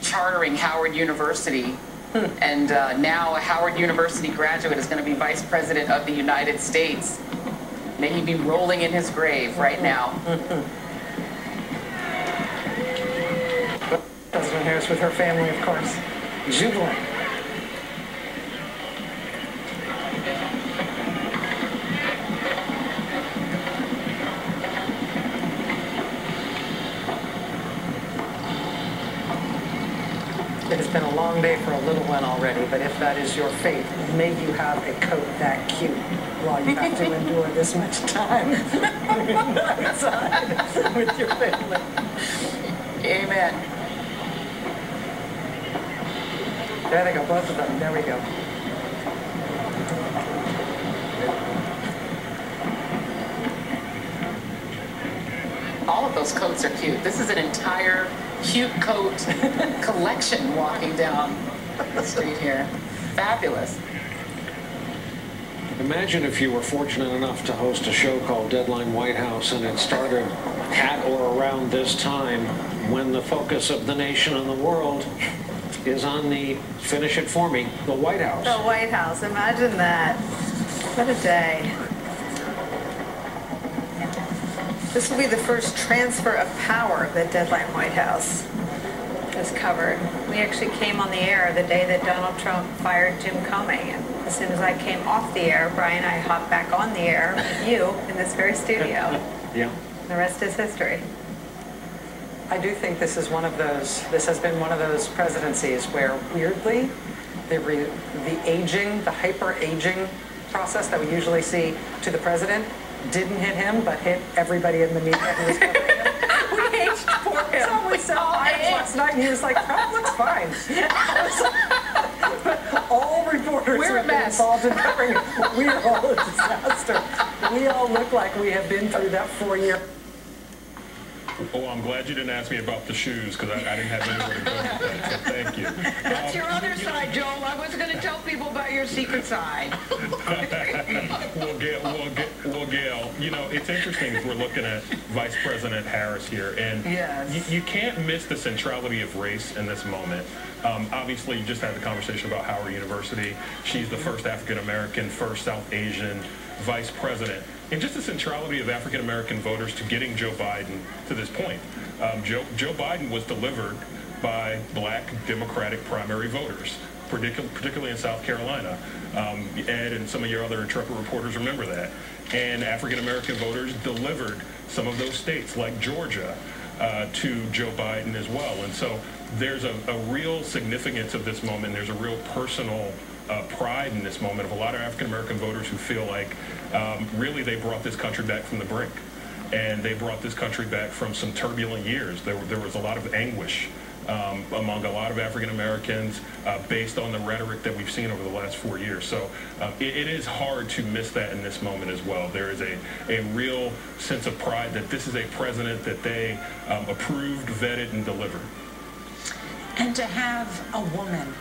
Chartering Howard University, and now a Howard University graduate is going to be Vice President of the United States. May he be rolling in his grave right now. President Harris with her family, of course, jubilant. It has been a long day for a little one already, but if that is your fate, may you have a coat that cute while you have to endure this much time outside with your family. Amen. There they go, both of them. There we go. All of those coats are cute. This is an entire cute coat collection walking down the street here. Fabulous. Imagine if you were fortunate enough to host a show called Deadline White House and it started at or around this time when the focus of the nation and the world is on the, finish it for me, the White House. The White House. Imagine that. What a day. This will be the first transfer of power that Deadline White House has covered. We actually came on the air the day that Donald Trump fired Jim Comey. And as soon as I came off the air, Brian and I hopped back on the air with you in this very studio. Yeah. The rest is history. I do think this is one of those, this has been one of those presidencies where weirdly, the aging, the hyper-aging process that we usually see to the president didn't hit him, but hit everybody in the media who was covering him. We aged poor him. Someone said last night, and he was like, "Crap looks fine." But all reporters who have been involved in covering it, we are all a disaster. We all look like we have been through that 4-year. Oh, I'm glad you didn't ask me about the shoes because I didn't have anywhere to go with that, so thank you. That's your other side, Joel. I was going to tell people about your secret side. Well, Gail, you know, it's interesting as we're looking at Vice President Harris here, and yes. you can't miss the centrality of race in this moment. Obviously, you just had the conversation about Howard University. She's the first African-American, first South Asian vice president. And just the centrality of African-American voters to getting Joe Biden to this point. Joe Biden was delivered by black Democratic primary voters, particularly in South Carolina. Ed and some of your other Intrepid reporters remember that. And African-American voters delivered some of those states, like Georgia, to Joe Biden as well. And so there's a real significance of this moment. There's a real personal pride in this moment of a lot of African-American voters who feel like really they brought this country back from the brink. And they brought this country back from some turbulent years. There was a lot of anguish among a lot of African-Americans based on the rhetoric that we've seen over the last 4 years. So it is hard to miss that in this moment as well. There is a real sense of pride that this is a president that they approved, vetted, and delivered. And to have a woman,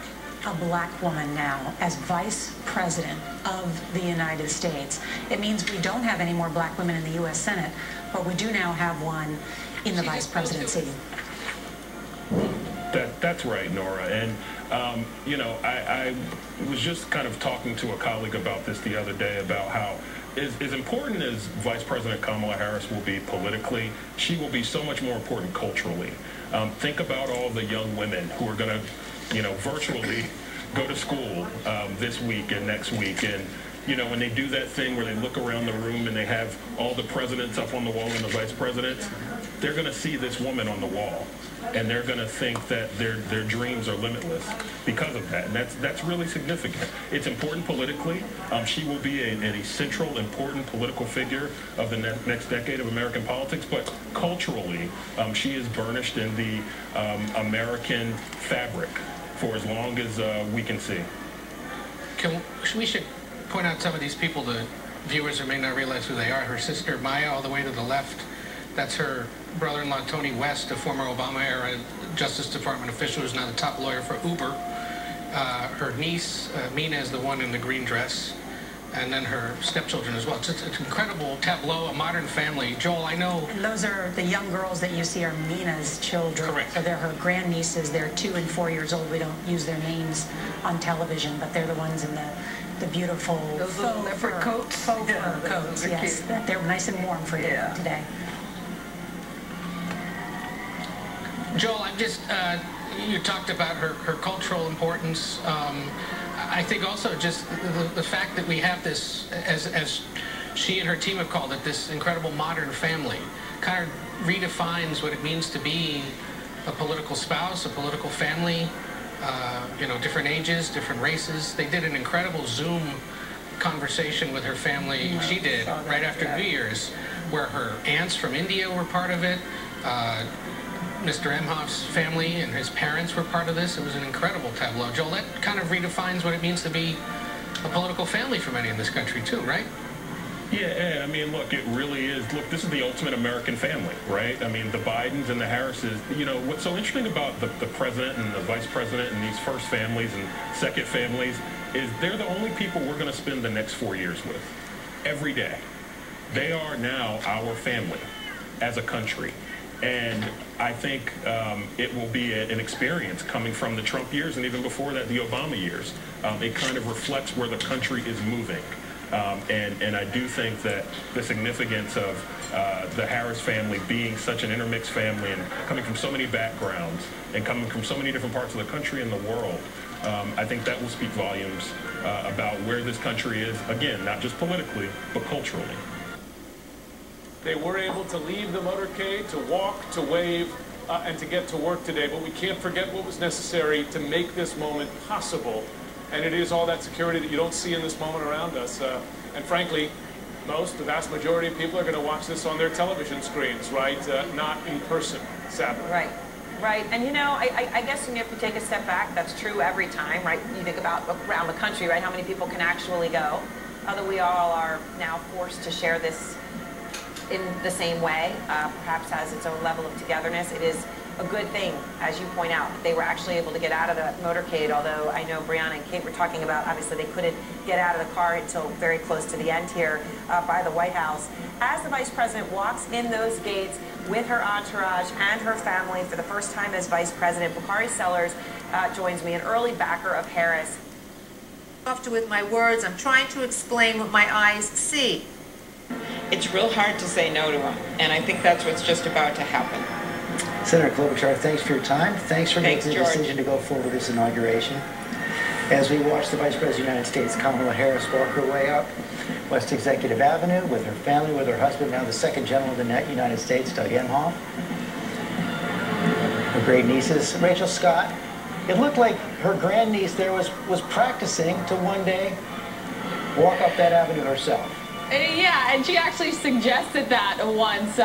a black woman now, as vice president of the United States, it means we don't have any more black women in the U.S. Senate, but we do now have one in the vice presidency. That's right, Nora. And, you know, I was just kind of talking to a colleague about this the other day about how as important as Vice President Kamala Harris will be politically, she will be so much more important culturally. Think about all the young women who are going to, you know, virtually go to school this week and next week. And, you know, when they do that thing where they look around the room and they have all the presidents up on the wall and the vice presidents, they're going to see this woman on the wall. And they're going to think that their dreams are limitless because of that. And that's really significant. It's important politically. She will be a central, important political figure of the next decade of American politics. But culturally, she is burnished in the American fabric for as long as we can see. We should point out some of these people. The viewers who may not realize who they are. Her sister, Maya, all the way to the left. That's her brother-in-law, Tony West, a former Obama-era Justice Department official who's now the top lawyer for Uber. Her niece, Mina, is the one in the green dress. And then her stepchildren as well. It's an incredible tableau, a modern family. Joel, I know... And those are the young girls that you see are Mina's children. Correct. So they're her grandnieces. They're 2 and 4 years old. We don't use their names on television, but they're the ones in the beautiful those little leopard coats. Faux fur coats, yes. They're nice and warm for you today. Joel, I'm just, you talked about her cultural importance. I think also just the fact that we have this, as she and her team have called it, this incredible modern family, kind of redefines what it means to be a political spouse, a political family. you know, different ages, different races. They did an incredible Zoom conversation with her family. She did right after New Year's, where her aunts from India were part of it. Mr. Emhoff's family and his parents were part of this. It was an incredible tableau. Joel, that kind of redefines what it means to be a political family for many in this country too, right? Yeah, I mean, look, it really is. Look, this is the ultimate American family, right? I mean, the Bidens and the Harrises, you know, what's so interesting about the president and the vice president and these first families and second families is they're the only people we're going to spend the next 4 years with every day. They are now our family as a country. And I think it will be an experience coming from the Trump years and even before that, the Obama years. It kind of reflects where the country is moving. And I do think that the significance of the Harris family being such an intermixed family and coming from so many backgrounds and coming from so many different parts of the country and the world, I think that will speak volumes about where this country is, again, not just politically, but culturally. They were able to leave the motorcade, to walk, to wave, and to get to work today, but we can't forget what was necessary to make this moment possible. And it is all that security that you don't see in this moment around us. And frankly, the vast majority of people are going to watch this on their television screens, right? Not in person, sadly. Right. Right, and you know, I guess when you have to take a step back, that's true every time, right? You think about around the country, right? How many people can actually go? Although we all are now forced to share this in the same way, perhaps has its own level of togetherness. It is a good thing, as you point out, they were actually able to get out of the motorcade, although I know Brianna and Kate were talking about, obviously they couldn't get out of the car until very close to the end here by the White House. As the Vice President walks in those gates with her entourage and her family for the first time as Vice President, Bakari Sellers joins me, an early backer of Harris. Often with my words, I'm trying to explain what my eyes see. It's real hard to say no to him, and I think that's what's just about to happen. Senator Klobuchar, thanks for your time. Thanks for making the decision to go forward with this inauguration. As we watch the Vice President of the United States, Kamala Harris, walk her way up West Executive Avenue with her family, with her husband, now the second gentleman of the United States, Doug Emhoff, her great nieces, Rachel Scott. It looked like her grandniece there was practicing to one day walk up that avenue herself. Yeah, and she actually suggested that once,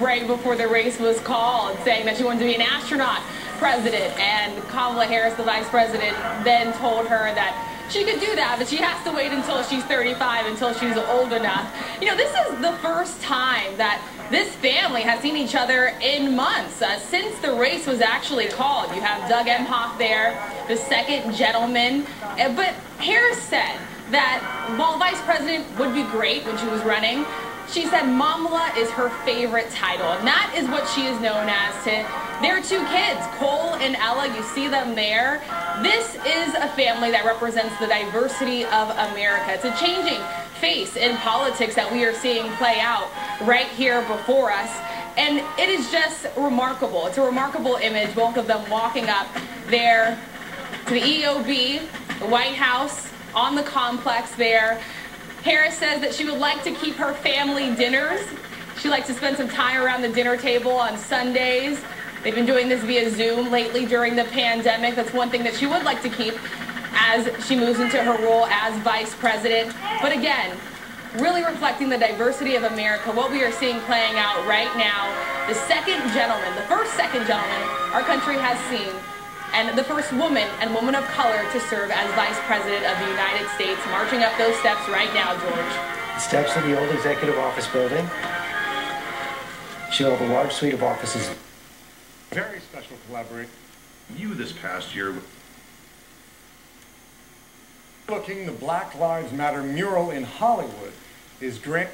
right before the race was called, saying that she wanted to be an astronaut president. And Kamala Harris, the vice president, then told her that she could do that, but she has to wait until she's 35, until she's old enough. You know, this is the first time that this family has seen each other in months, since the race was actually called. You have Doug Emhoff there, the second gentleman, but Harris said that while vice president would be great when she was running, she said Mamala is her favorite title, and that is what she is known as to their two kids, Cole and Ella. You see them there. This is a family that represents the diversity of America. It's a changing face in politics that we are seeing play out right here before us, and it is just remarkable. It's a remarkable image, both of them walking up there to the EOB, the White House, on the complex there. Harris says that she would like to keep her family dinners. She likes to spend some time around the dinner table on Sundays. They've been doing this via Zoom lately during the pandemic. That's one thing that she would like to keep as she moves into her role as vice president. But again, really reflecting the diversity of America, what we are seeing playing out right now. The second gentleman, the first second gentleman our country has seen, and the first woman and woman of color to serve as Vice President of the United States, marching up those steps right now, George. The steps of the old Executive Office building show the large suite of offices. Very special collaboration. You this past year. Looking, the Black Lives Matter mural in Hollywood is great.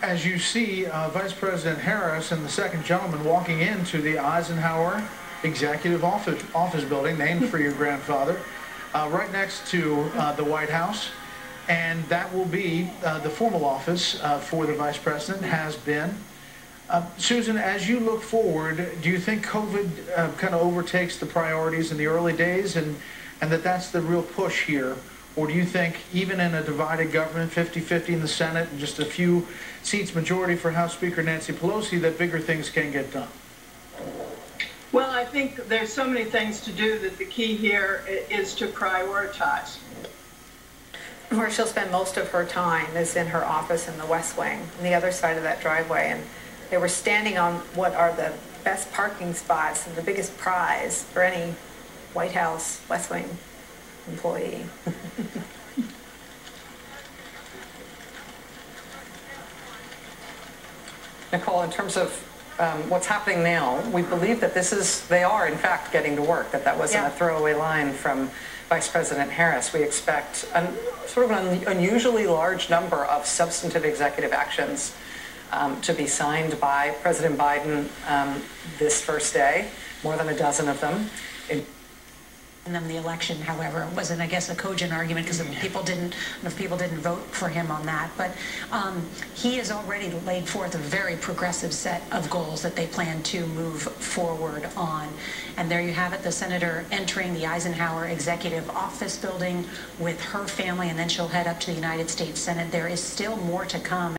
As you see Vice President Harris and the second gentleman walking into the Eisenhower Executive Office building, named for your grandfather, right next to the White House. And that will be the formal office for the Vice President, has been. Susan, as you look forward, do you think COVID kind of overtakes the priorities in the early days and that's the real push here? Or do you think even in a divided government, 50-50 in the Senate, and just a few seats majority for House Speaker Nancy Pelosi, that bigger things can get done? Well, I think there's so many things to do that the key here is to prioritize. Where she'll spend most of her time is in her office in the West Wing, on the other side of that driveway. And they were standing on what are the best parking spots and the biggest prize for any White House West Wing employee. Nicole, in terms of what's happening now, we believe that they are in fact getting to work, that wasn't a throwaway line from Vice President Harris. We expect sort of an unusually large number of substantive executive actions to be signed by President Biden this first day, more than a dozen of them. And then the election, however, wasn't, I guess, a cogent argument because enough people didn't vote for him on that. But he has already laid forth a very progressive set of goals that they plan to move forward on. And there you have it, the senator entering the Eisenhower Executive Office building with her family, and then she'll head up to the United States Senate. There is still more to come.